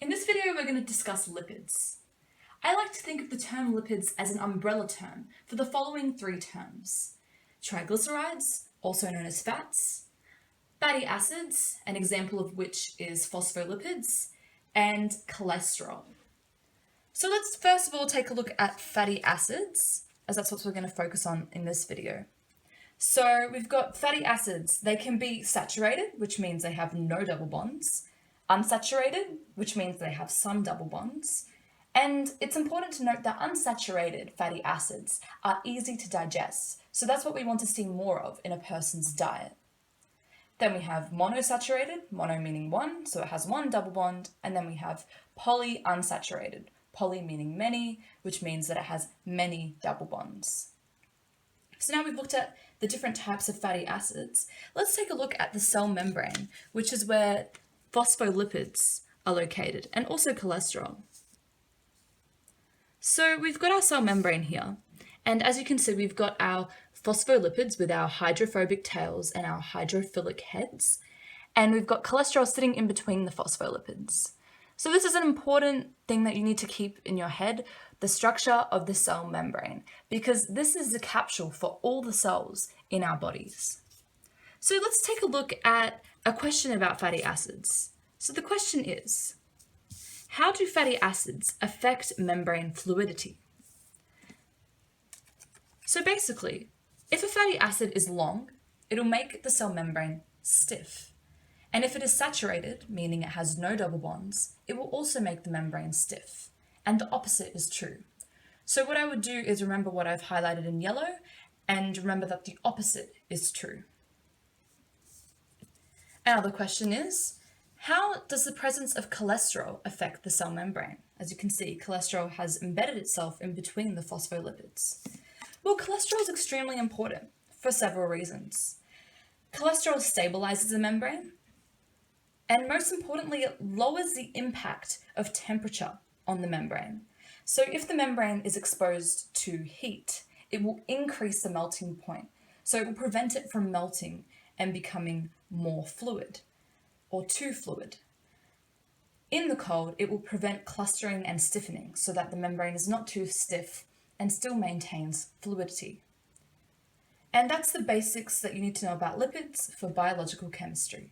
In this video, we're going to discuss lipids. I like to think of the term lipids as an umbrella term for the following three terms: triglycerides, also known as fats, fatty acids, an example of which is phospholipids, and cholesterol. So let's first of all take a look at fatty acids, as that's what we're going to focus on in this video. So we've got fatty acids. They can be saturated, which means they have no double bonds, unsaturated, which means they have some double bonds. And it's important to note that unsaturated fatty acids are easy to digest, so that's what we want to see more of in a person's diet. Then we have monosaturated, mono meaning one, so it has one double bond, and then we have polyunsaturated, poly meaning many, which means that it has many double bonds. So now we've looked at the different types of fatty acids. Let's take a look at the cell membrane, which is where phospholipids are located, and also cholesterol. So we've got our cell membrane here, and as you can see, we've got our phospholipids with our hydrophobic tails and our hydrophilic heads, and we've got cholesterol sitting in between the phospholipids. So this is an important thing that you need to keep in your head, the structure of the cell membrane, because this is the capsule for all the cells in our bodies. So let's take a look at a question about fatty acids. So the question is, how do fatty acids affect membrane fluidity? So basically, if a fatty acid is long, it'll make the cell membrane stiff. And if it is saturated, meaning it has no double bonds, it will also make the membrane stiff. And the opposite is true. So what I would do is remember what I've highlighted in yellow and remember that the opposite is true. Another question is, how does the presence of cholesterol affect the cell membrane? As you can see, cholesterol has embedded itself in between the phospholipids. Well, cholesterol is extremely important for several reasons. Cholesterol stabilizes the membrane, and most importantly, it lowers the impact of temperature on the membrane. So if the membrane is exposed to heat, it will increase the melting point. So it will prevent it from melting and becoming more fluid or too fluid. In the cold, it will prevent clustering and stiffening so that the membrane is not too stiff and still maintains fluidity. And that's the basics that you need to know about lipids for biological chemistry.